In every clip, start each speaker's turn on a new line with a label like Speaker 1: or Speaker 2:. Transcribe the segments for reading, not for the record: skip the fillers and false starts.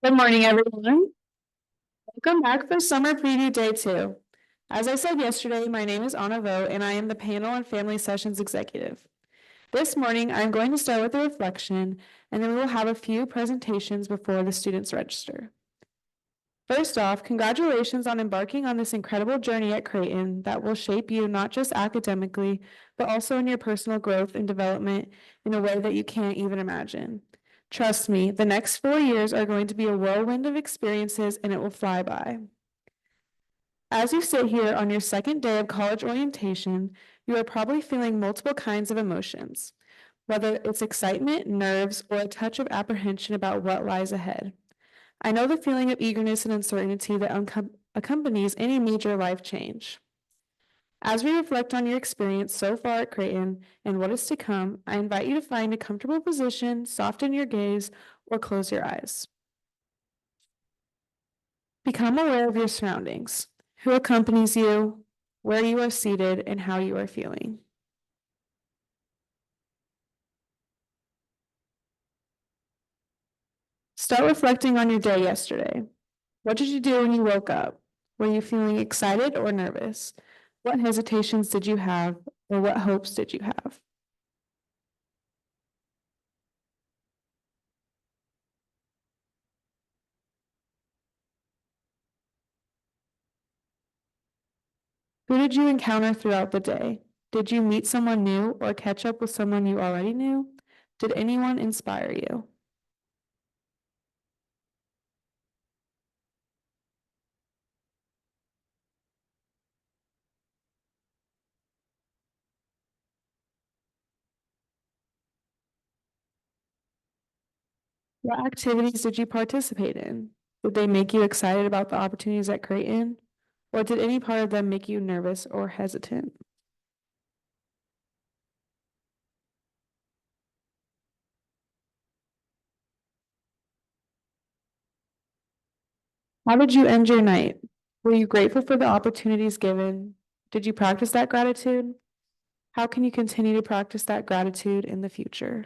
Speaker 1: Good morning, everyone. Welcome back for Summer Preview Day 2. As I said yesterday, my name is Anna Vo, and I am the Panel and Family Sessions Executive. This morning, I'm going to start with a reflection, and then we will have a few presentations before the students register. First off, congratulations on embarking on this incredible journey at Creighton that will shape you not just academically, but also in your personal growth and development in a way that you can't even imagine. Trust me, the next 4 years are going to be a whirlwind of experiences and it will fly by. As you sit here on your second day of college orientation, you are probably feeling multiple kinds of emotions, whether it's excitement, nerves, or a touch of apprehension about what lies ahead. I know the feeling of eagerness and uncertainty that accompanies any major life change. As we reflect on your experience so far at Creighton and what is to come, I invite you to find a comfortable position, soften your gaze, or close your eyes. Become aware of your surroundings, who accompanies you, where you are seated, and how you are feeling. Start reflecting on your day yesterday. What did you do when you woke up? Were you feeling excited or nervous? What hesitations did you have, or what hopes did you have? Who did you encounter throughout the day? Did you meet someone new or catch up with someone you already knew? Did anyone inspire you? What activities did you participate in? Did they make you excited about the opportunities at Creighton? Or did any part of them make you nervous or hesitant? How did you end your night? Were you grateful for the opportunities given? Did you practice that gratitude? How can you continue to practice that gratitude in the future?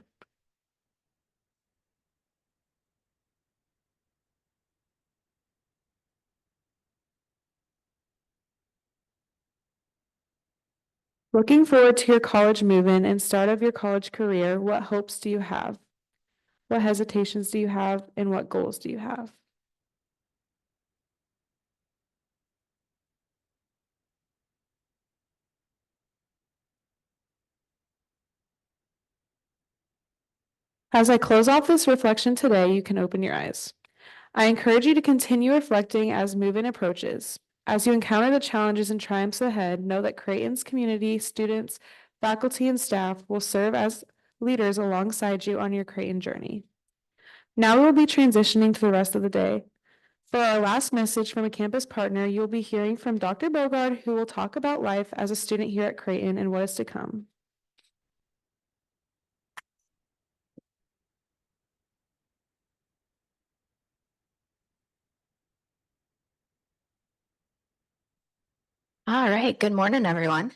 Speaker 1: Looking forward to your college move-in and start of your college career, what hopes do you have? What hesitations do you have, and what goals do you have? As I close off this reflection today, you can open your eyes. I encourage you to continue reflecting as move-in approaches. As you encounter the challenges and triumphs ahead, know that Creighton's community, students, faculty, and staff will serve as leaders alongside you on your Creighton journey. Now we will be transitioning to the rest of the day. For our last message from a campus partner, you will be hearing from Dr. Bogard, who will talk about life as a student here at Creighton and what is to come.
Speaker 2: All right. Good morning, everyone.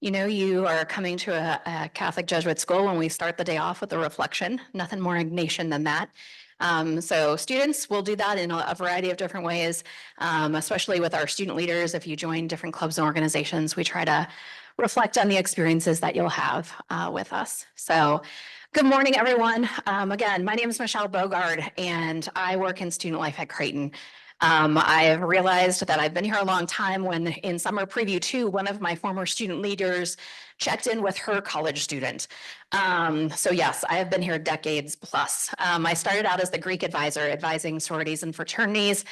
Speaker 2: You are coming to a Catholic Jesuit school when we start the day off with a reflection. Nothing more Ignatian than that. So students will do that in a variety of different ways, especially with our student leaders. If you join different clubs and organizations, we try to reflect on the experiences that you'll have with us. So good morning, everyone. Again, my name is Michelle Bogard, and I work in student life at Creighton. I have realized that I've been here a long time when in summer preview 2, one of my former student leaders checked in with her college student. So yes, I have been here decades plus. I started out as the Greek advisor, advising sororities and fraternities,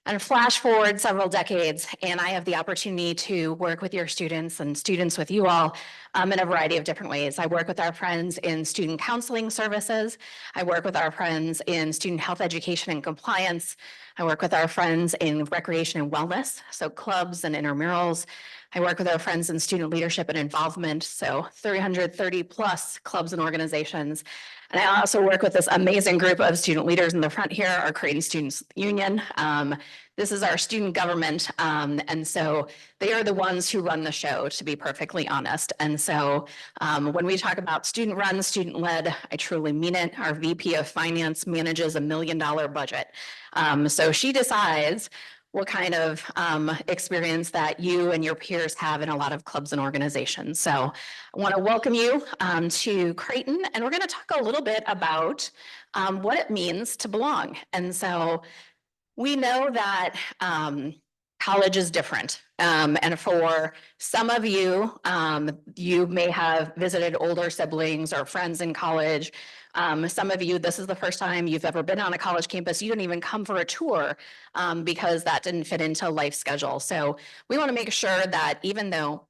Speaker 2: and flash forward several decades, and I have the opportunity to work with your students and students with you all in a variety of different ways. I work with our friends in student counseling services. I work with our friends in student health education and compliance. I work with our friends in recreation and wellness, so clubs and intramurals. I work with our friends in student leadership and involvement, so 330 plus clubs and organizations. And I also work with this amazing group of student leaders in the front here, our Creighton Students Union. This is our student government. And so they are the ones who run the show, to be perfectly honest. And so when we talk about student run, student led, I truly mean it. Our VP of Finance manages $1 million budget. So she decides what kind of experience that you and your peers have in a lot of clubs and organizations. So I want to welcome you to Creighton, and we're going to talk a little bit about what it means to belong. And so we know that college is different. And for some of you, you may have visited older siblings or friends in college. Some of you, this is the first time you've ever been on a college campus. You didn't even come for a tour because that didn't fit into life schedule. So we want to make sure that even though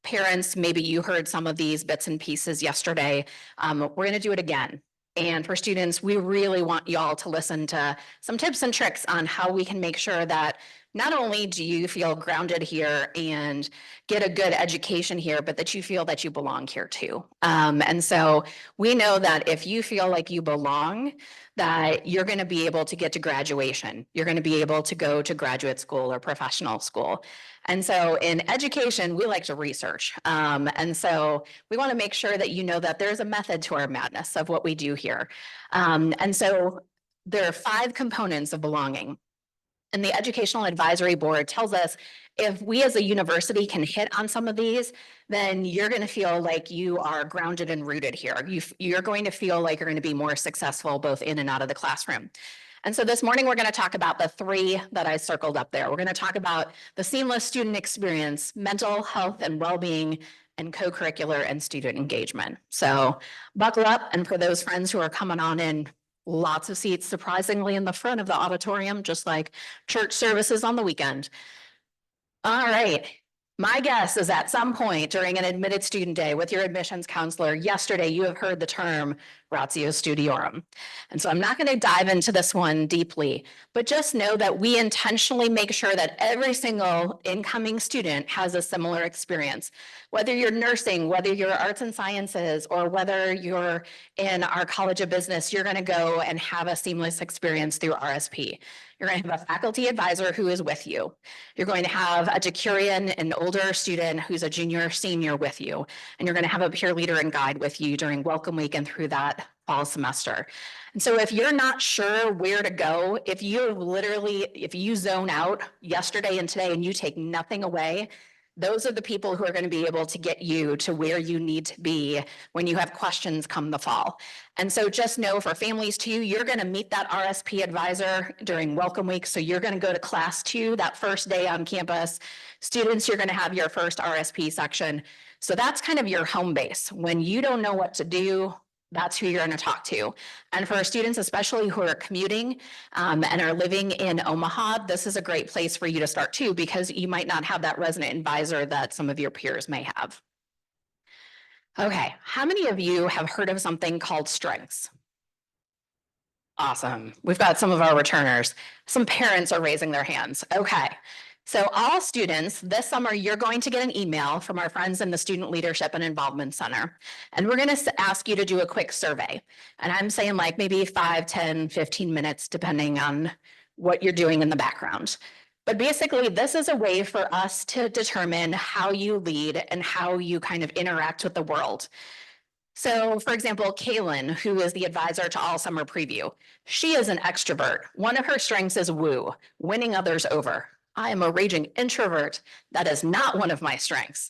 Speaker 2: parents, maybe you heard some of these bits and pieces yesterday, we're going to do it again. And for students, we really want y'all to listen to some tips and tricks on how we can make sure that not only do you feel grounded here and get a good education here, but that you feel that you belong here too. And so we know that if you feel like you belong, that you're going to be able to get to graduation. You're going to be able to go to graduate school or professional school. And so in education, we like to research. And so we want to make sure that you know that there's a method to our madness of what we do here. And so there are 5 components of belonging. And the Educational Advisory Board tells us if we as a university can hit on some of these, then you're going to feel like you are grounded and rooted here. You're going to feel like you're going to be more successful both in and out of the classroom. And so this morning, we're going to talk about the 3 that I circled up there. We're going to talk about the seamless student experience, mental health and well-being, and co-curricular and student engagement. So buckle up. And for those friends who are coming on in, lots of seats, surprisingly, in the front of the auditorium, just like church services on the weekend. All right. My guess is at some point during an admitted student day with your admissions counselor yesterday, you have heard the term Ratio Studiorum. And so I'm not going to dive into this one deeply, but just know that we intentionally make sure that every single incoming student has a similar experience. Whether you're nursing, whether you're arts and sciences, or whether you're in our College of Business, you're going to go and have a seamless experience through RSP. You're going to have a faculty advisor who is with you. You're going to have a decurion, an older student who's a junior or senior with you. And you're going to have a peer leader and guide with you during welcome week and through that fall semester. And so if you're not sure where to go, if you zone out yesterday and today and you take nothing away, those are the people who are going to be able to get you to where you need to be when you have questions come the fall. And so just know for families too, you're going to meet that RSP advisor during welcome week. So you're going to go to class 2 that first day on campus. Students, you're going to have your first RSP section. So that's kind of your home base. When you don't know what to do, that's who you're going to talk to. And for students, especially who are commuting and are living in Omaha, this is a great place for you to start too, because you might not have that resident advisor that some of your peers may have. Okay, how many of you have heard of something called strengths? Awesome. We've got some of our returners. Some parents are raising their hands. Okay. So all students, this summer, you're going to get an email from our friends in the Student Leadership and Involvement Center. And we're going to ask you to do a quick survey. And I'm saying like maybe 5, 10, 15 minutes, depending on what you're doing in the background. But basically, this is a way for us to determine how you lead and how you kind of interact with the world. So for example, Kaylin, who is the advisor to All Summer Preview, she is an extrovert. One of her strengths is woo, winning others over. I am a raging introvert. That is not one of my strengths.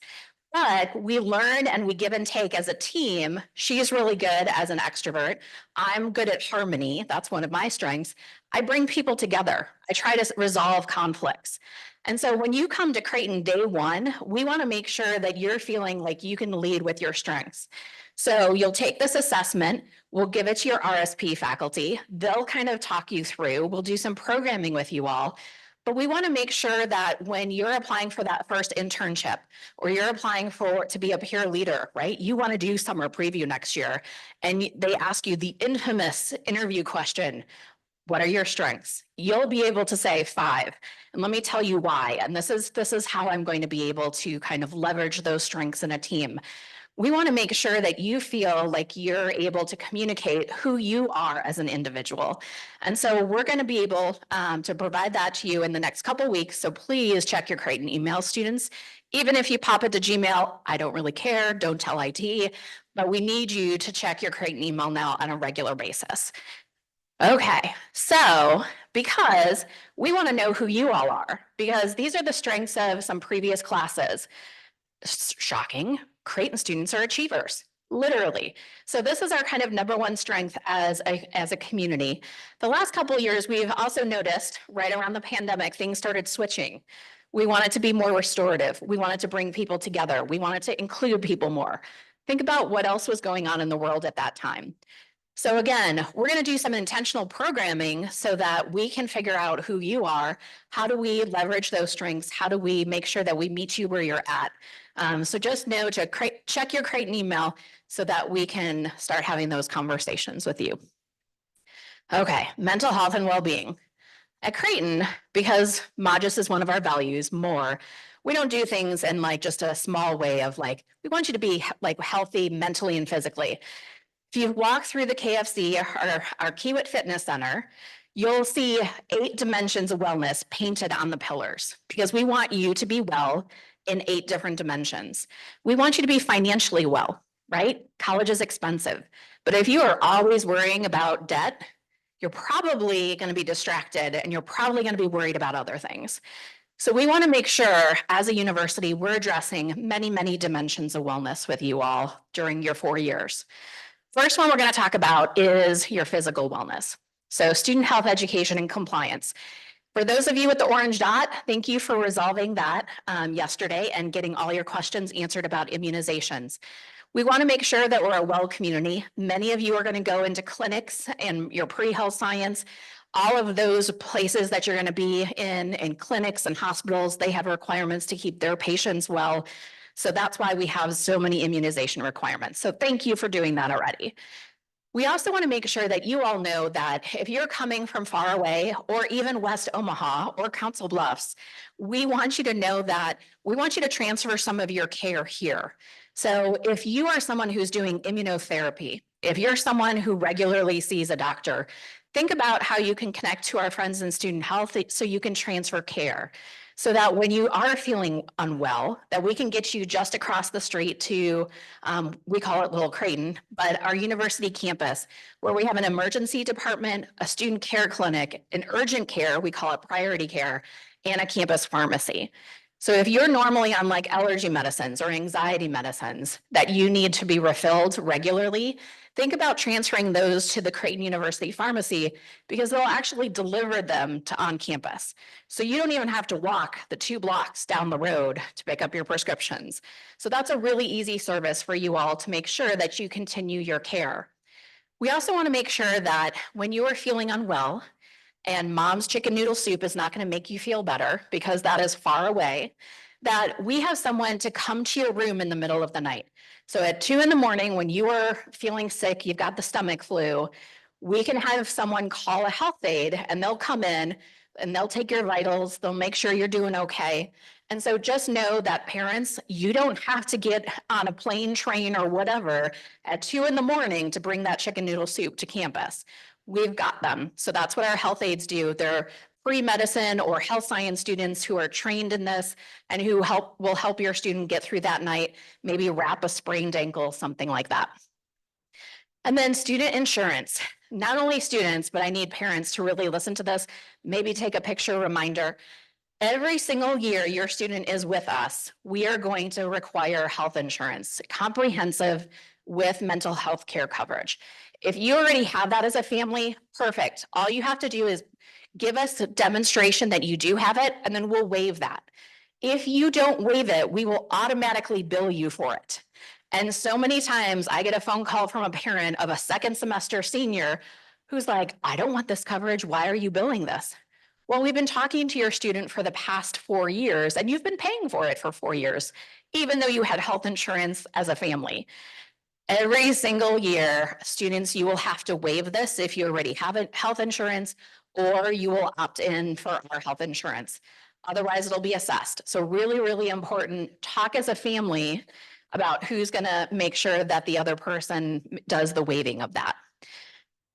Speaker 2: But we learn and we give and take as a team. She's really good as an extrovert. I'm good at harmony. That's one of my strengths. I bring people together. I try to resolve conflicts. And so when you come to Creighton day 1, we want to make sure that you're feeling like you can lead with your strengths. So you'll take this assessment. We'll give it to your RSP faculty. They'll kind of talk you through. We'll do some programming with you all. But we want to make sure that when you're applying for that first internship or you're applying to be a peer leader, right? You want to do summer preview next year and they ask you the infamous interview question, what are your strengths? You'll be able to say 5. And let me tell you why. And this is how I'm going to be able to kind of leverage those strengths in a team. We want to make sure that you feel like you're able to communicate who you are as an individual. And so we're going to be able to provide that to you in the next couple weeks. So please check your Creighton email, students. Even if you pop it to Gmail, I don't really care. Don't tell IT, but we need you to check your Creighton email now on a regular basis. Okay, so because we want to know who you all are, because these are the strengths of some previous classes. Shocking, Creighton students are achievers, literally. So this is our kind of number one strength as a community. The last couple of years, we've also noticed right around the pandemic, things started switching. We wanted to be more restorative. We wanted to bring people together. We wanted to include people more. Think about what else was going on in the world at that time. So again, we're going to do some intentional programming so that we can figure out who you are. How do we leverage those strengths? How do we make sure that we meet you where you're at? So just know to check your Creighton email so that we can start having those conversations with you. Okay, mental health and well-being. At Creighton, because Magis is one of our values more, we don't do things in like just a small way of like, we want you to be like healthy mentally and physically. If you walk through the KFC, our Kiewit Fitness Center, you'll see 8 dimensions of wellness painted on the pillars because we want you to be well in 8 different dimensions. We want you to be financially well, right? College is expensive. But if you are always worrying about debt, you're probably going to be distracted and you're probably going to be worried about other things. So we want to make sure as a university, we're addressing many, many dimensions of wellness with you all during your 4 years. First one we're going to talk about is your physical wellness. So student health education and compliance. For those of you with the orange dot, thank you for resolving that yesterday and getting all your questions answered about immunizations. We want to make sure that we're a well community. Many of you are going to go into clinics and your pre-health science. All of those places that you're going to be in clinics and hospitals, they have requirements to keep their patients well. So that's why we have so many immunization requirements. So thank you for doing that already. We also want to make sure that you all know that if you're coming from far away or even West Omaha or Council Bluffs, we want you to know that we want you to transfer some of your care here. So if you are someone who's doing immunotherapy, if you're someone who regularly sees a doctor, think about how you can connect to our friends in student health so you can transfer care. So that when you are feeling unwell, that we can get you just across the street to, we call it Little Creighton, but our university campus, where we have an emergency department, a student care clinic, an urgent care, we call it priority care, and a campus pharmacy. So if you're normally on like allergy medicines or anxiety medicines that you need to be refilled regularly, think about transferring those to the Creighton University Pharmacy because they'll actually deliver them to on campus. So you don't even have to walk the 2 blocks down the road to pick up your prescriptions. So that's a really easy service for you all to make sure that you continue your care. We also want to make sure that when you are feeling unwell, and mom's chicken noodle soup is not going to make you feel better because that is far away, that we have someone to come to your room in the middle of the night. So at 2 a.m, when you are feeling sick, you've got the stomach flu, we can have someone call a health aide and they'll come in and they'll take your vitals. They'll make sure you're doing okay. And so just know that parents, you don't have to get on a plane, train, or whatever at 2 a.m. to bring that chicken noodle soup to campus. We've got them. So that's what our health aides do. They're pre-medicine or health science students who are trained in this and who will help your student get through that night, maybe wrap a sprained ankle, something like that. And then student insurance. Not only students, but I need parents to really listen to this, maybe take a picture reminder. Every single year your student is with us, we are going to require health insurance, comprehensive with mental health care coverage. If you already have that as a family, perfect. All you have to do is give us a demonstration that you do have it, and then we'll waive that. If you don't waive it, we will automatically bill you for it. And so many times I get a phone call from a parent of a second semester senior who's like, I don't want this coverage. Why are you billing this? Well, we've been talking to your student for the past 4 years, and you've been paying for it for 4 years, even though you had health insurance as a family. Every single year, students, you will have to waive this if you already have health insurance, or you will opt in for our health insurance. Otherwise, it'll be assessed. So really, really important. Talk as a family about who's going to make sure that the other person does the weighting of that.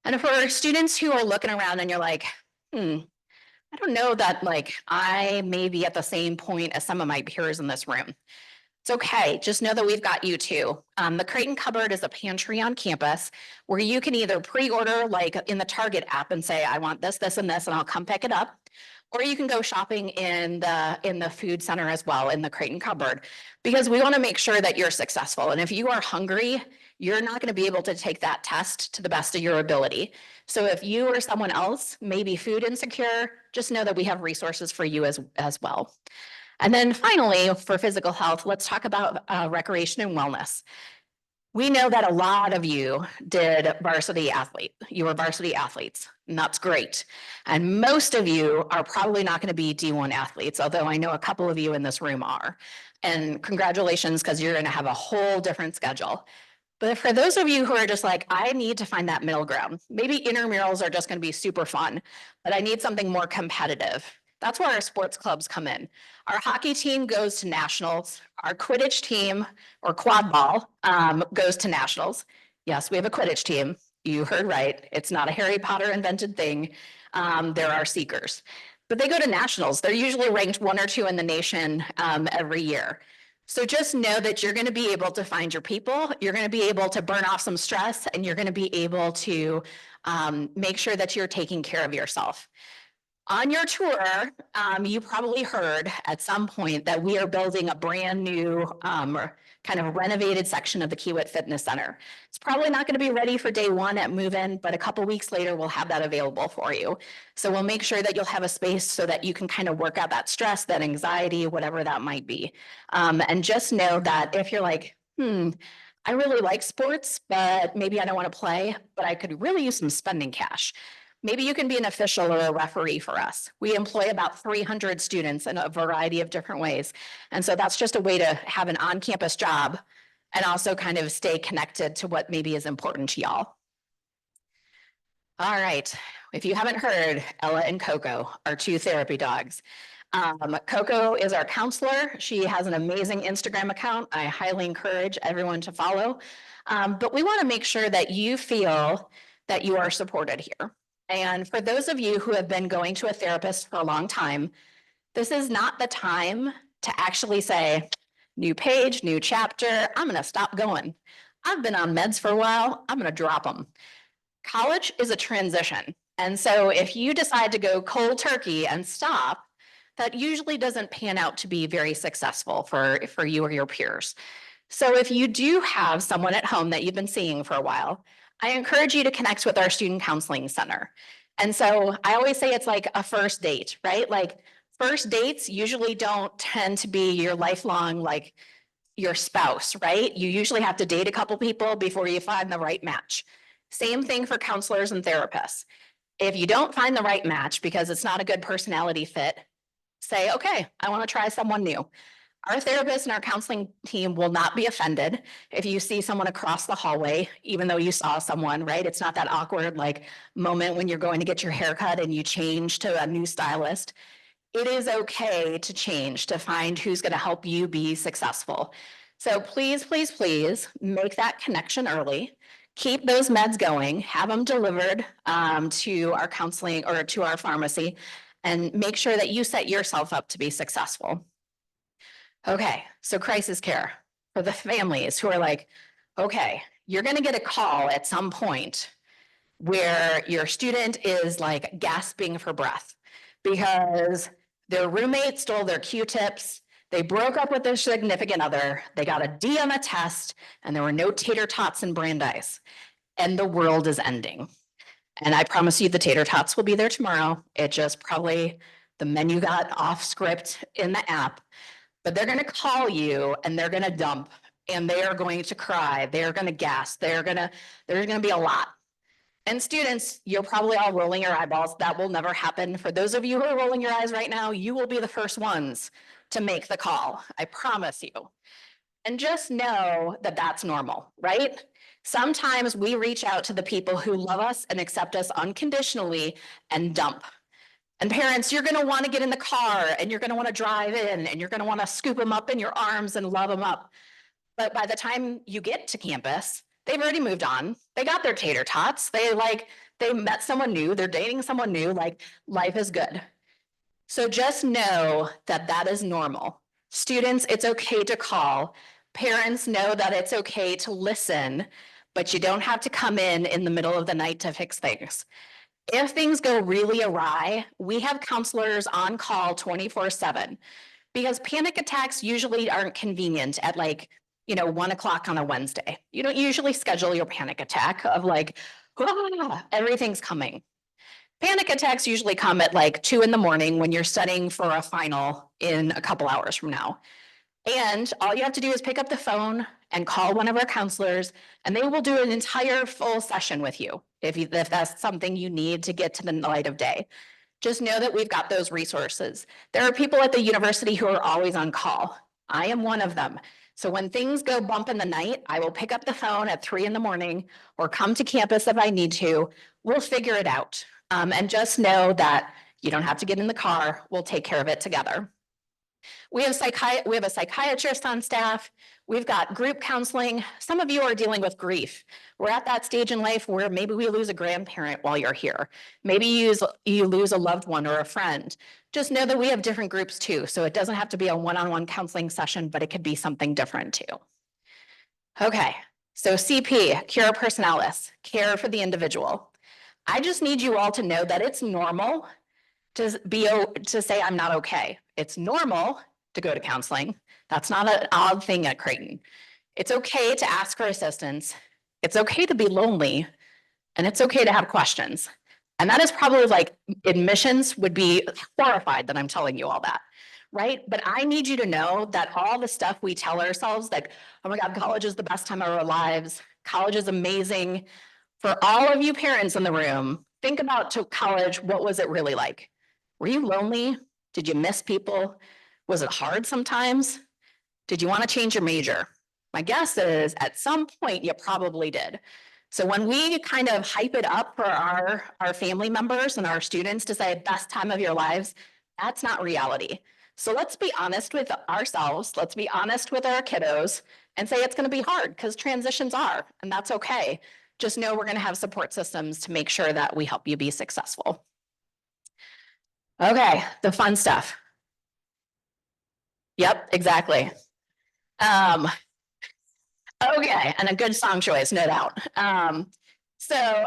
Speaker 2: And for students who are looking around and you're like, I don't know that like I may be at the same point as some of my peers in this room. It's okay. Just know that we've got you too. The Creighton Cupboard is a pantry on campus where you can either pre-order like in the Target app and say, I want this, this, and this, and I'll come pick it up. Or you can go shopping in the food center as well in the Creighton Cupboard, because we want to make sure that you're successful. And if you are hungry, you're not going to be able to take that test to the best of your ability. So if you or someone else may be food insecure, just know that we have resources for you as well. And then finally, for physical health, let's talk about recreation and wellness. We know that a lot of you did varsity athlete. You were varsity athletes, and that's great. And most of you are probably not going to be D1 athletes, although I know a couple of you in this room are. And congratulations, because you're going to have a whole different schedule. But for those of you who are just like, I need to find that middle ground, maybe intramurals are just going to be super fun, but I need something more competitive. That's where our sports clubs come in. Our hockey team goes to nationals. Our Quidditch team or quad ball goes to nationals. Yes, we have a Quidditch team. You heard right. It's not a Harry Potter invented thing. There are seekers, but they go to nationals. They're usually ranked 1 or 2 in the nation every year. So just know that you're going to be able to find your people. You're going to be able to burn off some stress, and you're going to be able to make sure that you're taking care of yourself. On your tour, you probably heard at some point that we are building a brand new kind of renovated section of the Kiewit Fitness Center. It's probably not going to be ready for day 1 at move-in, but a couple weeks later, we'll have that available for you. So we'll make sure that you'll have a space so that you can kind of work out that stress, that anxiety, whatever that might be. And just know that if you're like, I really like sports, but maybe I don't want to play, but I could really use some spending cash. Maybe you can be an official or a referee for us. We employ about 300 students in a variety of different ways. And so that's just a way to have an on-campus job and also kind of stay connected to what maybe is important to y'all. All right. If you haven't heard, Ella and Coco are 2 therapy dogs. Coco is our counselor. She has an amazing Instagram account. I highly encourage everyone to follow. But we want to make sure that you feel that you are supported here. And for those of you who have been going to a therapist for a long time, this is not the time to actually say, new page, new chapter, I'm going to stop going. I've been on meds for a while, I'm going to drop them. College is a transition. And so if you decide to go cold turkey and stop, that usually doesn't pan out to be very successful for you or your peers. So if you do have someone at home that you've been seeing for a while, I encourage you to connect with our student counseling center. And so I always say it's like a first date, right? Like first dates usually don't tend to be your lifelong, like your spouse, right? You usually have to date a couple people before you find the right match. Same thing for counselors and therapists. If you don't find the right match because it's not a good personality fit, say, okay, I want to try someone new. Our therapists and our counseling team will not be offended if you see someone across the hallway, even though you saw someone, right? It's not that awkward like moment when you're going to get your haircut and you change to a new stylist. It is okay to change, to find who's going to help you be successful. So please, please, please make that connection early. Keep those meds going, have them delivered to our counseling or to our pharmacy, and make sure that you set yourself up to be successful. Okay, so crisis care for the families who are like, okay, you're going to get a call at some point where your student is like gasping for breath because their roommate stole their Q-tips, they broke up with their significant other, they got a D on a test, and there were no tater tots and Brandeis, and the world is ending. And I promise you the tater tots will be there tomorrow. It just probably, the menu got off script in the app. But they're going to call you and they're going to dump and they are going to cry. They're going to gasp. There's going to be a lot. And students, you're probably all rolling your eyeballs. That will never happen. For those of you who are rolling your eyes right now, you will be the first ones to make the call. I promise you. And just know that that's normal, right? Sometimes we reach out to the people who love us and accept us unconditionally and dump. And parents, you're going to want to get in the car and you're going to want to drive in and you're going to want to scoop them up in your arms and love them up. But by the time you get to campus, they've already moved on. They got their tater tots. They met someone new. They're dating someone new. Like, life is good. So just know that that is normal. Students, it's okay to call. Parents, know that it's okay to listen, but you don't have to come in the middle of the night to fix things. If things go really awry, we have counselors on call 24/7 because panic attacks usually aren't convenient at 1 o'clock on a Wednesday. You don't usually schedule your panic attack of everything's coming. Panic attacks usually come at 2 in the morning when you're studying for a final in a couple hours from now. And all you have to do is pick up the phone and call one of our counselors, and they will do an entire full session with you if that's something you need to get to the light of day. Just know that we've got those resources. There are people at the university who are always on call. I am one of them. So when things go bump in the night, I will pick up the phone at 3 in the morning or come to campus if I need to. We'll figure it out. And just know that you don't have to get in the car. We'll take care of it together. We have a psychiatrist on staff. We've got group counseling. Some of you are dealing with grief. We're at that stage in life where maybe we lose a grandparent while you're here. Maybe you lose a loved one or a friend. Just know that we have different groups too. So it doesn't have to be a one-on-one counseling session, but it could be something different too. Okay, so CP, cura personalis, care for the individual. I just need you all to know that it's normal to say I'm not okay. It's normal to go to counseling. That's not an odd thing at Creighton. It's okay to ask for assistance. It's okay to be lonely, and it's okay to have questions. And that is probably admissions would be horrified that I'm telling you all that, right? But I need you to know that all the stuff we tell ourselves, oh my God, college is the best time of our lives. College is amazing. For all of you parents in the room, think about college. What was it really like? Were you lonely? Did you miss people? Was it hard sometimes? Did you want to change your major? My guess is at some point you probably did. So when we kind of hype it up for our family members and our students to say best time of your lives, that's not reality. So let's be honest with ourselves. Let's be honest with our kiddos and say it's going to be hard because transitions are, and that's okay. Just know we're going to have support systems to make sure that we help you be successful. Okay, the fun stuff. Yep, exactly. Okay, and a good song choice, no doubt. So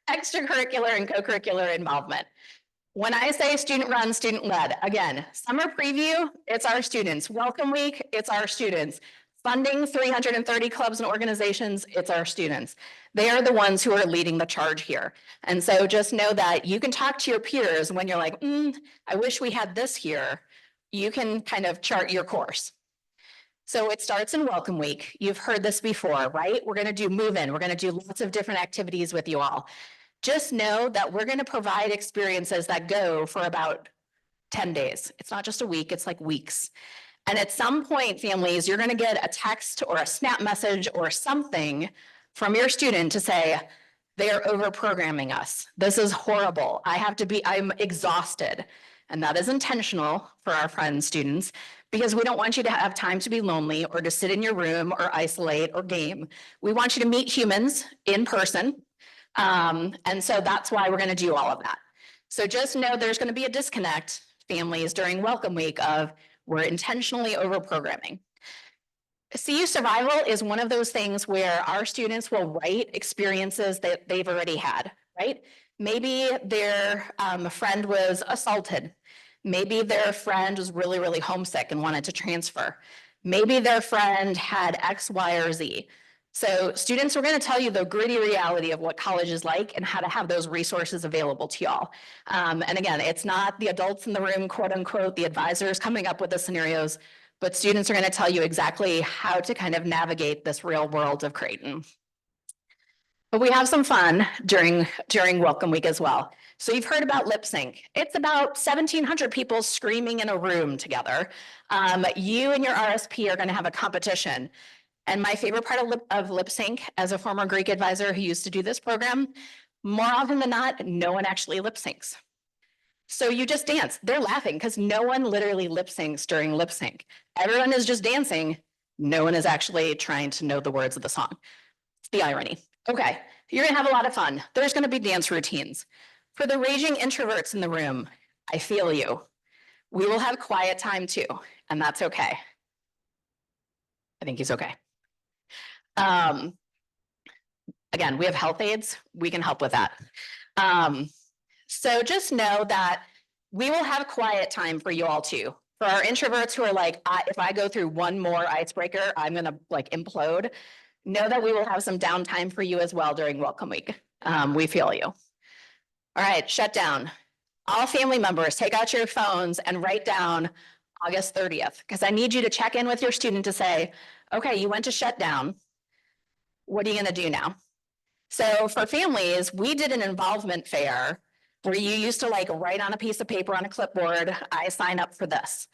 Speaker 2: extracurricular and co-curricular involvement. When I say student run, student led, again, summer preview, it's our students. Welcome week, it's our students. Funding 330 clubs and organizations, it's our students. They are the ones who are leading the charge here. And so just know that you can talk to your peers when you're like, I wish we had this here. You can kind of chart your course. So it starts in welcome week. You've heard this before, right? We're going to do move-in. We're going to do lots of different activities with you all. Just know that we're going to provide experiences that go for about 10 days. It's not just a week, it's like weeks. And at some point, families, you're going to get a text or a snap message or something from your student to say, they are over programming us. This is horrible. I'm exhausted. And that is intentional for our friends, students, because we don't want you to have time to be lonely or to sit in your room or isolate or game. We want you to meet humans in person. And so that's why we're going to do all of that. So just know there's going to be a disconnect, families, during welcome week of we're intentionally over programming. CU survival is one of those things where our students will write experiences that they've already had, right? Maybe their friend was assaulted. Maybe their friend was really, really homesick and wanted to transfer. Maybe their friend had X, Y, or Z. So students are going to tell you the gritty reality of what college is like and how to have those resources available to y'all. And again, it's not the adults in the room, quote unquote, the advisors coming up with the scenarios, but students are going to tell you exactly how to kind of navigate this real world of Creighton. But we have some fun during welcome week as well. So you've heard about lip sync. It's about 1,700 people screaming in a room together. You and your RSP are going to have a competition. And my favorite part of lip sync, as a former Greek advisor who used to do this program, more often than not, no one actually lip syncs. So you just dance. They're laughing because no one literally lip syncs during lip sync. Everyone is just dancing. No one is actually trying to know the words of the song. It's the irony. Okay, you're gonna have a lot of fun. There's gonna be dance routines. For the raging introverts in the room, I feel you. We will have quiet time too, and that's okay. I think he's okay. Again, we have health aides. We can help with that. So just know that we will have quiet time for you all too. For our introverts who are like, if I go through one more icebreaker, I'm gonna like implode. Know that we will have some downtime for you as well during Welcome Week. We feel you. All right, shut down. All family members, take out your phones and write down August 30th, because I need you to check in with your student to say, okay, you went to shut down. What are you gonna do now? So for families, we did an involvement fair where you used to like write on a piece of paper on a clipboard, I sign up for this.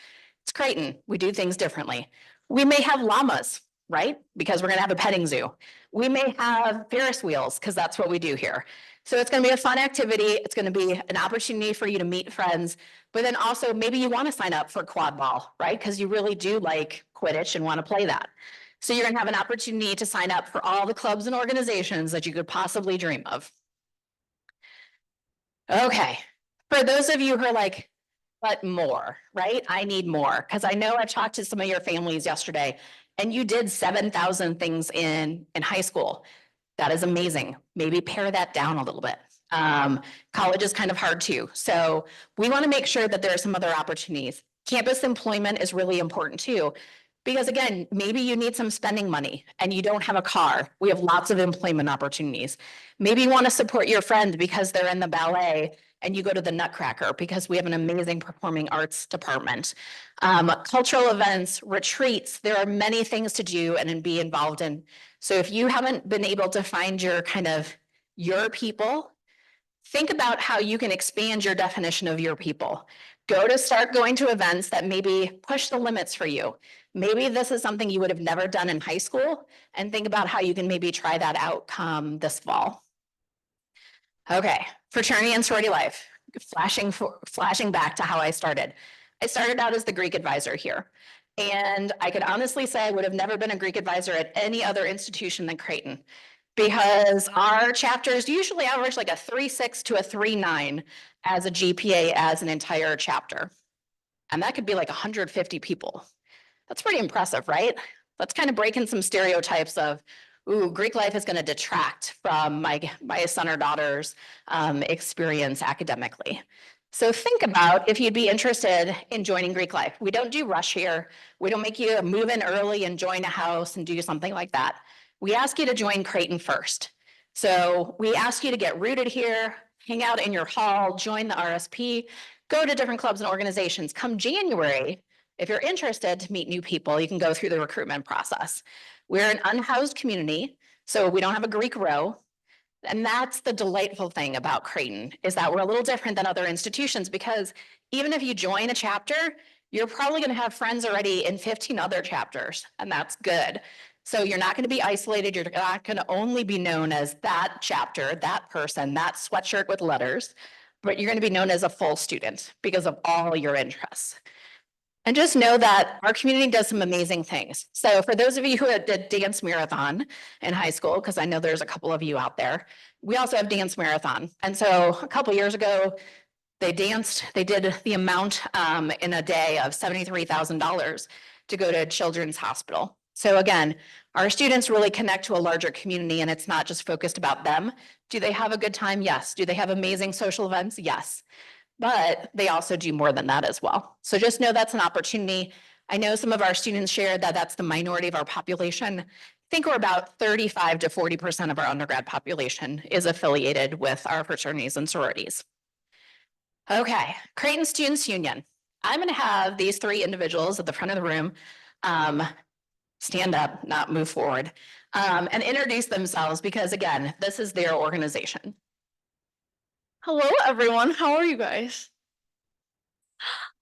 Speaker 2: It's Creighton, we do things differently. We may have llamas, right? Because we're gonna have a petting zoo. We may have Ferris wheels, because that's what we do here. So it's gonna be a fun activity. It's gonna be an opportunity for you to meet friends, but then also maybe you wanna sign up for quad ball, right? Because you really do like Quidditch and wanna play that. So you're gonna have an opportunity to sign up for all the clubs and organizations that you could possibly dream of. Okay, for those of you who are like, but more, right? I need more, because I know I've talked to some of your families yesterday and you did 7,000 things in high school. That is amazing. Maybe pare that down a little bit. College is kind of hard too. So we want to make sure that there are some other opportunities. Campus employment is really important too. Because again, maybe you need some spending money and you don't have a car. We have lots of employment opportunities. Maybe you want to support your friend because they're in the ballet and you go to the Nutcracker because we have an amazing performing arts department. Cultural events, retreats, there are many things to do and be involved in. So if you haven't been able to find your people, think about how you can expand your definition of your people. Start going to events that maybe push the limits for you. Maybe this is something you would have never done in high school, and think about how you can maybe try that out this fall. Okay, fraternity and sorority life, flashing back to how I started. I started out as the Greek advisor here. And I could honestly say I would have never been a Greek advisor at any other institution than Creighton, because our chapters usually average like a 3.6 to a 3.9 as a GPA as an entire chapter. And that could be like 150 people. That's pretty impressive, right? That's kind of breaking some stereotypes of, ooh, Greek life is going to detract from my son or daughter's experience academically. So think about if you'd be interested in joining Greek life. We don't do rush here. We don't make you move in early and join a house and do something like that. We ask you to join Creighton first. So we ask you to get rooted here, hang out in your hall, join the RSP, go to different clubs and organizations. Come January, if you're interested to meet new people, you can go through the recruitment process. We're an unhoused community, so we don't have a Greek row. And that's the delightful thing about Creighton, is that we're a little different than other institutions, because even if you join a chapter, you're probably going to have friends already in 15 other chapters, and that's good. So you're not going to be isolated. You're not going to only be known as that chapter, that person, that sweatshirt with letters, but you're going to be known as a full student because of all your interests. And just know that our community does some amazing things. So for those of you who did dance marathon in high school, because I know there's a couple of you out there, we also have dance marathon. And so a couple years ago, they did the amount in a day of $73,000 to go to Children's Hospital. So again, our students really connect to a larger community, and it's not just focused about them. Do they have a good time? Yes. Do they have amazing social events? Yes. But they also do more than that as well. So just know that's an opportunity. I know some of our students shared that that's the minority of our population. I think we're about 35 to 40% of our undergrad population is affiliated with our fraternities and sororities. Okay, Creighton Students Union. I'm going to have these three individuals at the front of the room stand up, not move forward, and introduce themselves, because again, this is their organization.
Speaker 3: Hello, everyone. How are you guys?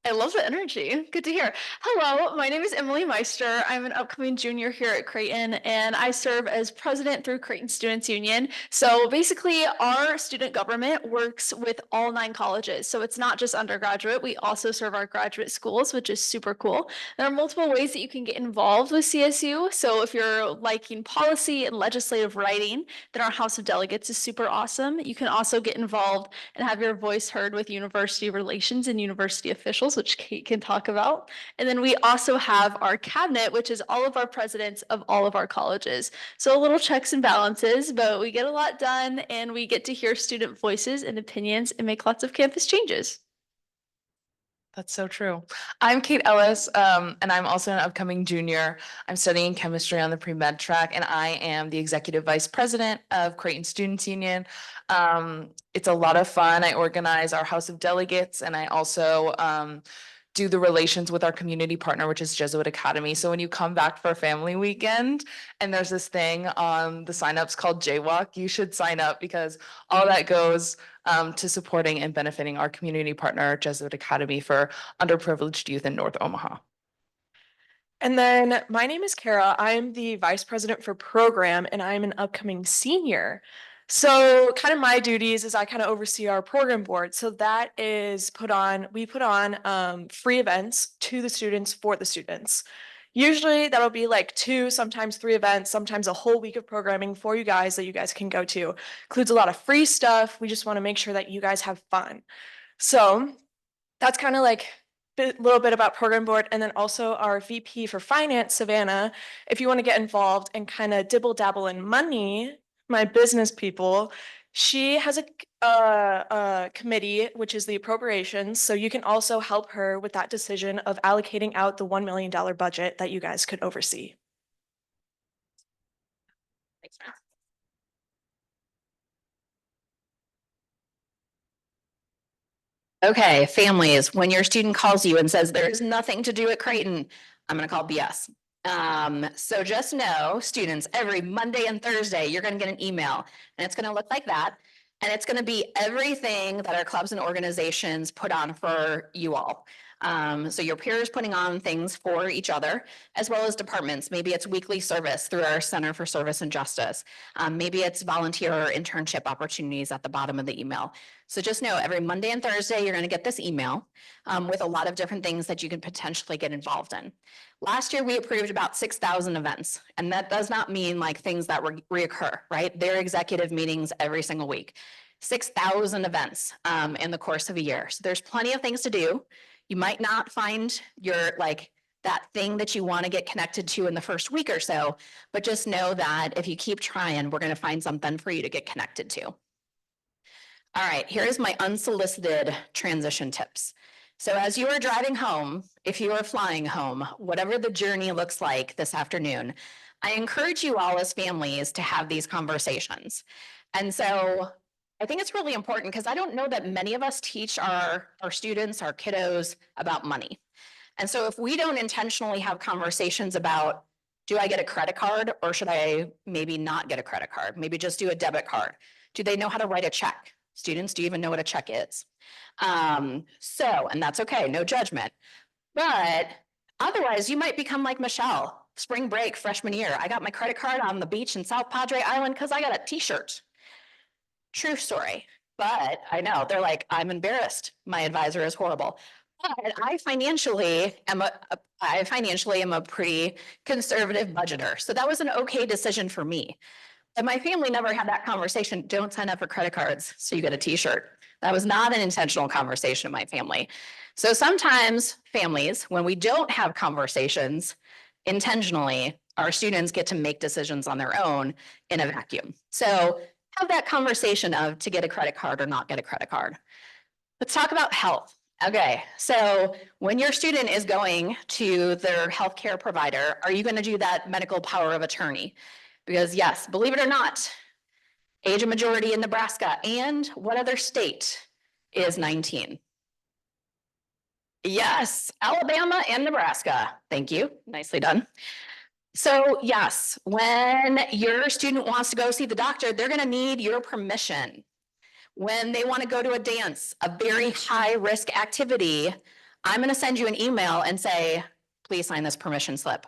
Speaker 3: I love the energy. Good to hear. Hello, my name is Emily Meister. I'm an upcoming junior here at Creighton, and I serve as president through Creighton Students Union. So basically, our student government works with all 9 colleges. So it's not just undergraduate. We also serve our graduate schools, which is super cool. There are multiple ways that you can get involved with CSU. So if you're liking policy and legislative writing, then our House of Delegates is super awesome. You can also get involved and have your voice heard with university relations and university officials, which Kate can talk about. And then we also have our cabinet, which is all of our presidents of all of our colleges. So a little checks and balances, but we get a lot done and we get to hear student voices and opinions and make lots of campus changes.
Speaker 4: That's so true. I'm Kate Ellis, and I'm also an upcoming junior. I'm studying chemistry on the pre-med track, and I am the executive vice president of Creighton Students Union. It's a lot of fun. I organize our House of Delegates, and I also do the relations with our community partner, which is Jesuit Academy. So when you come back for family weekend and there's this thing on the signups called Jaywalk, you should sign up because all that goes to supporting and benefiting our community partner, Jesuit Academy, for underprivileged youth in North Omaha.
Speaker 5: And then my name is Kara. I'm the vice president for program, and I'm an upcoming senior. So kind of my duties is I kind of oversee our program board. So that is we put on free events to the students for the students. Usually that'll be like 2, sometimes 3 events, sometimes a whole week of programming for you guys that you guys can go to. Includes a lot of free stuff. We just want to make sure that you guys have fun. So that's kind of like a little bit about program board. And then also our VP for finance, Savannah, if you want to get involved and kind of dibble dabble in money, my business people, she has a committee, which is the appropriations. So you can also help her with that decision of allocating out the $1 million budget that you guys could oversee.
Speaker 2: Thanks, Matt. Okay, families, when your student calls you and says there's nothing to do at Creighton, I'm gonna call BS. So just know, students, every Monday and Thursday, you're gonna get an email and it's gonna look like that. And it's gonna be everything that our clubs and organizations put on for you all. So your peers putting on things for each other, as well as departments. Maybe it's weekly service through our Center for Service and Justice. Maybe it's volunteer or internship opportunities at the bottom of the email. So just know every Monday and Thursday, you're going to get this email with a lot of different things that you can potentially get involved in. Last year, we approved about 6,000 events, and that does not mean like things that reoccur, right? They're executive meetings every single week. 6,000 events in the course of a year. So there's plenty of things to do. You might not find your that thing that you want to get connected to in the first week or so, but just know that if you keep trying, we're going to find something for you to get connected to. All right, here's my unsolicited transition tips. So as you are driving home, if you are flying home, whatever the journey looks like this afternoon, I encourage you all as families to have these conversations. And so I think it's really important because I don't know that many of us teach our students, our kiddos about money. And so if we don't intentionally have conversations about, do I get a credit card or should I maybe not get a credit card? Maybe just do a debit card. Do they know how to write a check? Students, do you even know what a check is? And that's okay, no judgment. But otherwise, you might become like Michelle, spring break, freshman year. I got my credit card on the beach in South Padre Island because I got a t-shirt. True story. But I know, they're like, I'm embarrassed. My advisor is horrible. But I financially am a pretty conservative budgeter. So that was an okay decision for me. And my family never had that conversation. Don't sign up for credit cards so you get a t-shirt. That was not an intentional conversation in my family. So sometimes families, when we don't have conversations intentionally, our students get to make decisions on their own in a vacuum. So have that conversation of to get a credit card or not get a credit card. Let's talk about health. Okay, so when your student is going to their healthcare provider, are you going to do that medical power of attorney? Because yes, believe it or not, age of majority in Nebraska and what other state is 19? Yes, Alabama and Nebraska. Thank you, nicely done. So yes, when your student wants to go see the doctor, they're going to need your permission. When they want to go to a dance, a very high risk activity, I'm going to send you an email and say, please sign this permission slip.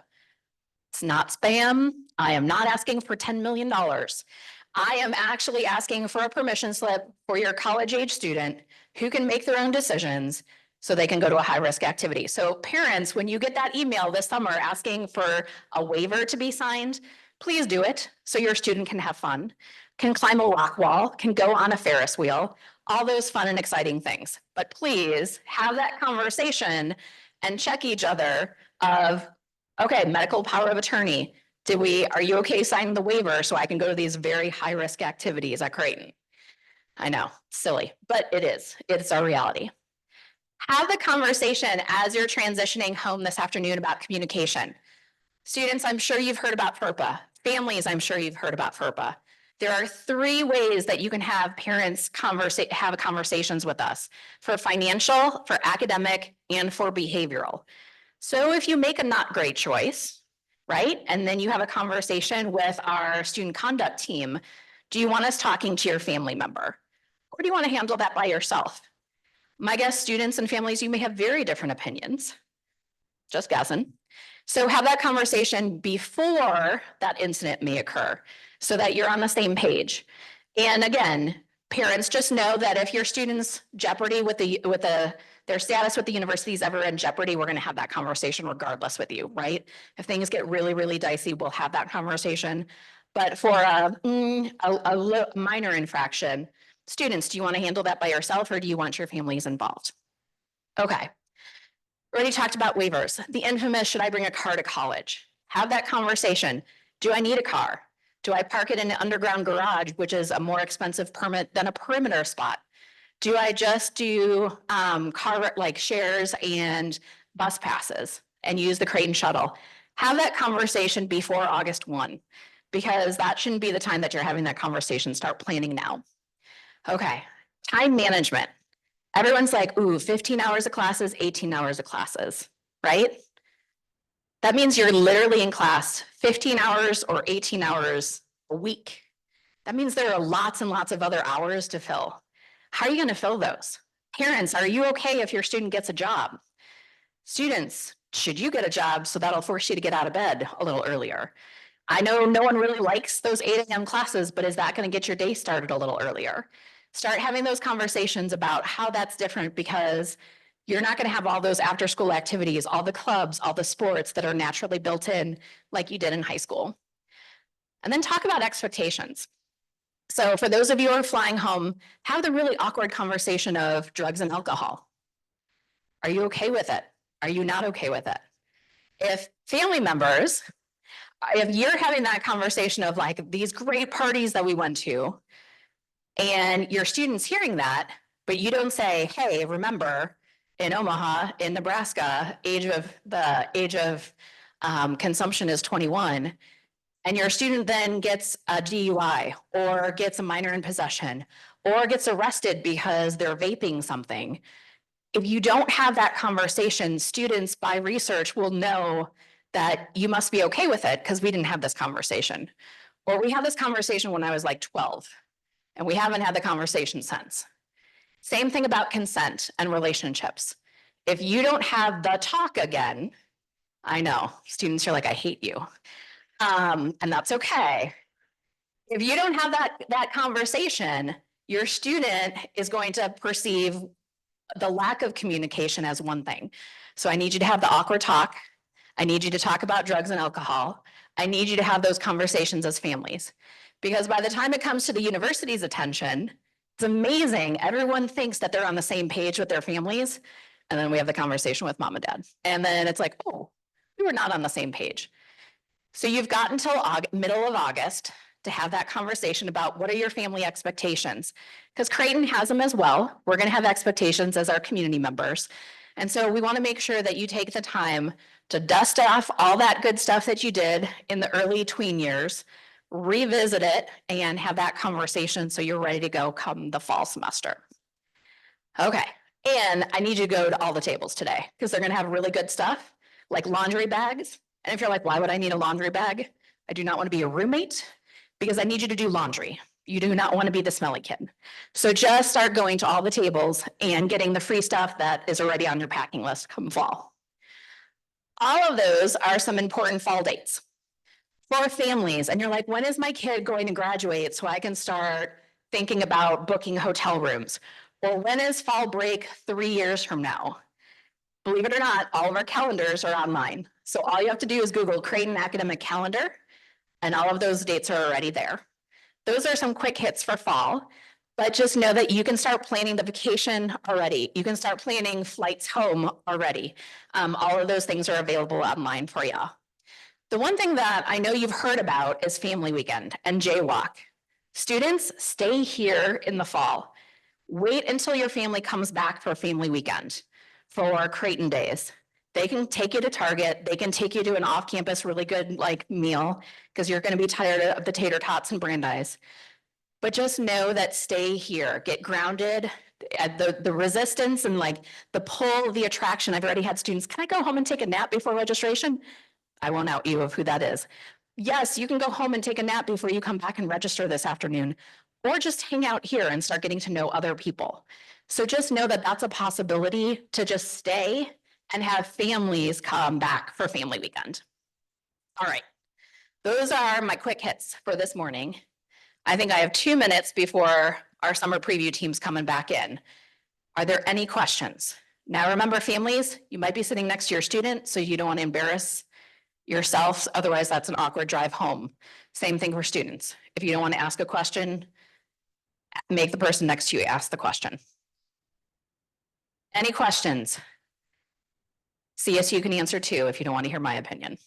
Speaker 2: It's not spam. I am not asking for $10 million. I am actually asking for a permission slip for your college age student who can make their own decisions so they can go to a high risk activity. So parents, when you get that email this summer asking for a waiver to be signed, please do it so your student can have fun, can climb a rock wall, can go on a Ferris wheel, all those fun and exciting things. But please have that conversation and check each other of, okay, medical power of attorney. Are you okay signing the waiver so I can go to these very high risk activities at Creighton? I know, silly, but it is. It's our reality. Have the conversation as you're transitioning home this afternoon about communication. Students, I'm sure you've heard about FERPA. Families, I'm sure you've heard about FERPA. There are 3 ways that you can have parents have conversations with us: for financial, for academic, and for behavioral. So if you make a not great choice, right, and then you have a conversation with our student conduct team, do you want us talking to your family member? Or do you want to handle that by yourself? My guess, students and families, you may have very different opinions. Just guessing. So have that conversation before that incident may occur so that you're on the same page. And again, parents, just know that if your students' jeopardy their status with the university is ever in jeopardy, we're going to have that conversation regardless with you, right? If things get really, really dicey, we'll have that conversation. But for a minor infraction, students, do you want to handle that by yourself or do you want your families involved? Okay. Already talked about waivers. The infamous, should I bring a car to college? Have that conversation. Do I need a car? Do I park it in an underground garage, which is a more expensive permit than a perimeter spot? Do I just do car like shares and bus passes and use the Creighton shuttle? Have that conversation before August 1, because that shouldn't be the time that you're having that conversation. Start planning now. Okay, time management. Everyone's like, ooh, 15 hours of classes, 18 hours of classes, right? That means you're literally in class 15 hours or 18 hours a week. That means there are lots and lots of other hours to fill. How are you going to fill those? Parents, are you okay if your student gets a job? Students, should you get a job so that'll force you to get out of bed a little earlier? I know no one really likes those 8 a.m. classes, but is that going to get your day started a little earlier? Start having those conversations about how that's different, because you're not going to have all those after school activities, all the clubs, all the sports that are naturally built in like you did in high school. And then talk about expectations. So for those of you who are flying home, have the really awkward conversation of drugs and alcohol. Are you okay with it? Are you not okay with it? If family members, if you're having that conversation of like these great parties that we went to, and your student's hearing that, but you don't say, hey, remember in Omaha, in Nebraska, the age of consumption is 21. And your student then gets a DUI or gets a minor in possession or gets arrested because they're vaping something. If you don't have that conversation, students by research will know that you must be okay with it because we didn't have this conversation. Or we had this conversation when I was like 12 and we haven't had the conversation since. Same thing about consent and relationships. If you don't have the talk again, I know students are like, I hate you. And that's okay. If you don't have that conversation, your student is going to perceive the lack of communication as one thing. So I need you to have the awkward talk. I need you to talk about drugs and alcohol. I need you to have those conversations as families. Because by the time it comes to the university's attention, it's amazing. Everyone thinks that they're on the same page with their families. And then we have the conversation with mom and dad. And then it's like, oh, we were not on the same page. So you've got until middle of August to have that conversation about what are your family expectations? Because Creighton has them as well. We're going to have expectations as our community members. And so we want to make sure that you take the time to dust off all that good stuff that you did in the early tween years, revisit it, and have that conversation so you're ready to go come the fall semester. Okay, and I need you to go to all the tables today because they're going to have really good stuff like laundry bags. And if you're like, why would I need a laundry bag? I do not want to be a roommate because I need you to do laundry. You do not want to be the smelly kid. So just start going to all the tables and getting the free stuff that is already on your packing list come fall. All of those are some important fall dates for families. And you're like, when is my kid going to graduate so I can start thinking about booking hotel rooms? Or when is fall break 3 years from now? Believe it or not, all of our calendars are online. So all you have to do is Google Creighton Academic Calendar, and all of those dates are already there. Those are some quick hits for fall, but just know that you can start planning the vacation already. You can start planning flights home already. All of those things are available online for you. The one thing that I know you've heard about is Family Weekend and Jaywalk. Students, stay here in the fall. Wait until your family comes back for Family Weekend, for Creighton Days. They can take you to Target. They can take you to an off-campus really good meal because you're going to be tired of the tater tots and Brandeis. But just know that stay here, get grounded. The resistance and the pull, the attraction. I've already had students, can I go home and take a nap before registration? I won't out you of who that is. Yes, you can go home and take a nap before you come back and register this afternoon, or just hang out here and start getting to know other people. So just know that that's a possibility to just stay and have families come back for Family Weekend. All right, those are my quick hits for this morning. I think I have 2 minutes before our summer preview team's coming back in. Are there any questions? Now remember, families, you might be sitting next to your student, so you don't want to embarrass yourselves. Otherwise, that's an awkward drive home. Same thing for students. If you don't want to ask a question, make the person next to you ask the question. Any questions? CSU can answer too if you don't want to hear my opinion.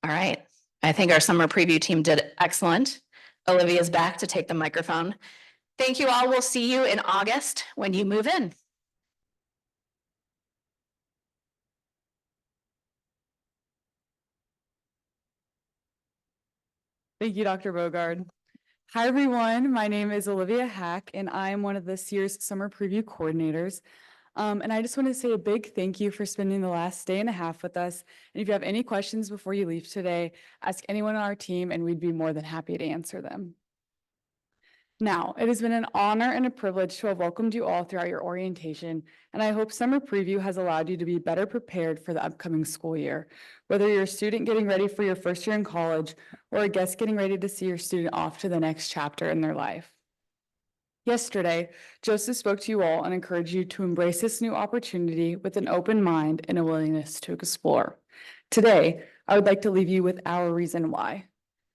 Speaker 2: All right. I think our summer preview team did excellent. Olivia's back to take the microphone. Thank you all. We'll see you in August when you move in.
Speaker 1: Thank you, Dr. Bogard. Hi, everyone. My name is Olivia Hack, and I am one of this year's summer preview coordinators. And I just want to say a big thank you for spending the last day and a half with us. And if you have any questions before you leave today, ask anyone on our team, and we'd be more than happy to answer them. Now, it has been an honor and a privilege to have welcomed you all throughout your orientation, and I hope summer preview has allowed you to be better prepared for the upcoming school year. Whether you're a student getting ready for your first year in college or a guest getting ready to see your student off to the next chapter in their life. Yesterday, Joseph spoke to you all and encouraged you to embrace this new opportunity with an open mind and a willingness to explore. Today, I would like to leave you with our reason why.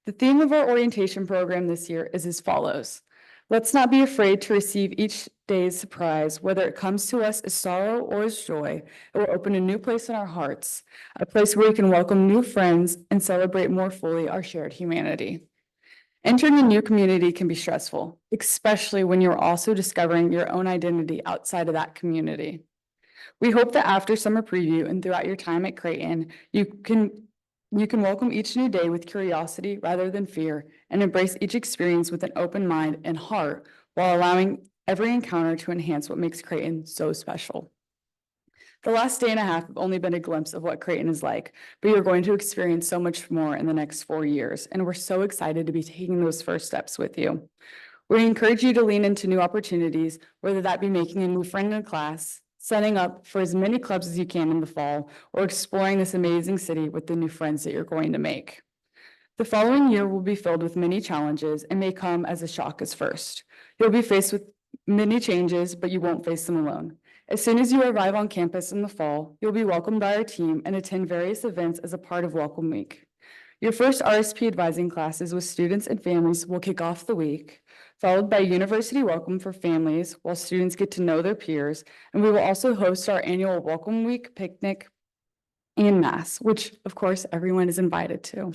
Speaker 1: The theme of our orientation program this year is as follows. Let's not be afraid to receive each day's surprise, whether it comes to us as sorrow or as joy. It will open a new place in our hearts, a place where we can welcome new friends and celebrate more fully our shared humanity. Entering a new community can be stressful, especially when you're also discovering your own identity outside of that community. We hope that after summer preview and throughout your time at Creighton, you can welcome each new day with curiosity rather than fear and embrace each experience with an open mind and heart while allowing every encounter to enhance what makes Creighton so special. The last day and a half have only been a glimpse of what Creighton is like, but you're going to experience so much more in the next 4 years, and we're so excited to be taking those first steps with you. We encourage you to lean into new opportunities, whether that be making a new friend in class, signing up for as many clubs as you can in the fall, or exploring this amazing city with the new friends that you're going to make. The following year will be filled with many challenges and may come as a shock as first. You'll be faced with many changes, but you won't face them alone. As soon as you arrive on campus in the fall, you'll be welcomed by our team and attend various events as a part of Welcome Week. Your first RSP advising classes with students and families will kick off the week, followed by University Welcome for families while students get to know their peers, and we will also host our annual Welcome Week picnic and mass, which of course everyone is invited to.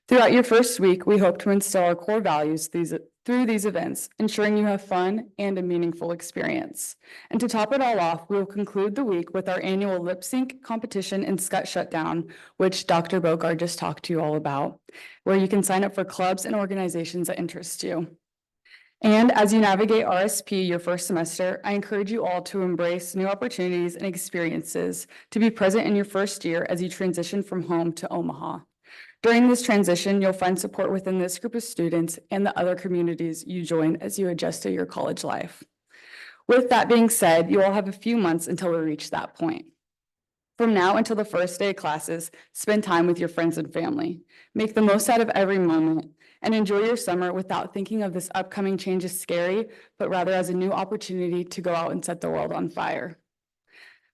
Speaker 1: Throughout your first week, we hope to instill our core values through these events, ensuring you have fun and a meaningful experience. And to top it all off, we will conclude the week with our annual lip sync competition and Scut Shutdown, which Dr. Bogard just talked to you all about, where you can sign up for clubs and organizations that interest you. And as you navigate RSP your first semester, I encourage you all to embrace new opportunities and experiences, to be present in your first year as you transition from home to Omaha. During this transition, you'll find support within this group of students and the other communities you join as you adjust to your college life. With that being said, you all have a few months until we reach that point. From now until the first day of classes, spend time with your friends and family. Make the most out of every moment and enjoy your summer without thinking of this upcoming change as scary, but rather as a new opportunity to go out and set the world on fire.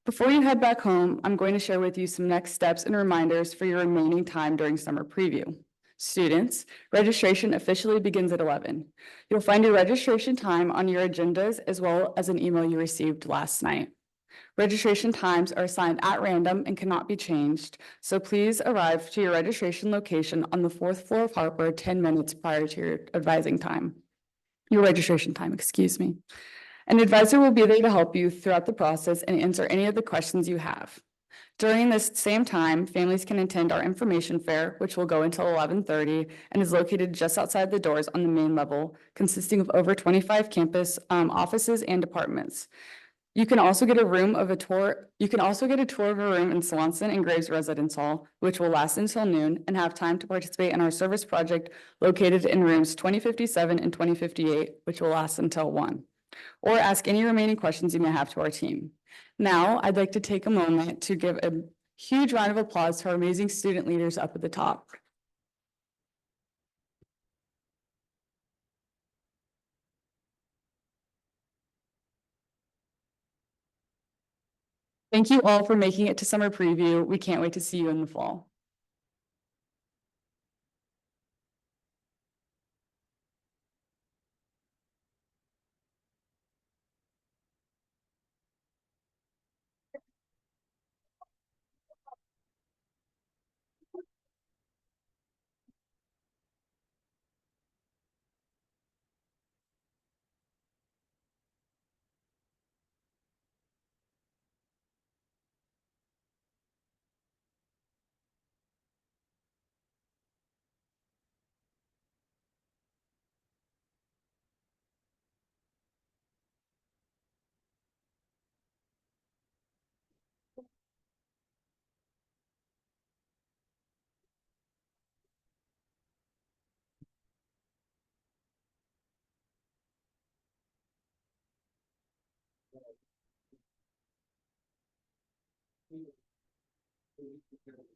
Speaker 1: Before you head back home, I'm going to share with you some next steps and reminders for your remaining time during summer preview. Students, registration officially begins at 11. You'll find your registration time on your agendas as well as an email you received last night. Registration times are assigned at random and cannot be changed, so please arrive to your registration location on the 4th floor of Harper 10 minutes prior to your registration time, excuse me. An advisor will be there to help you throughout the process and answer any of the questions you have. During this same time, families can attend our information fair, which will go until 11:30 and is located just outside the doors on the main level, consisting of over 25 campus offices and departments. You can also get a tour of a room in Swanson and Graves Residence Hall, which will last until noon, and have time to participate in our service project located in rooms 2057 and 2058, which will last until 1. Or ask any remaining questions you may have to our team. Now, I'd like to take a moment to give a huge round of applause to our amazing student leaders up at the top. Thank you all for making it to summer preview. We can't wait to see you in the fall.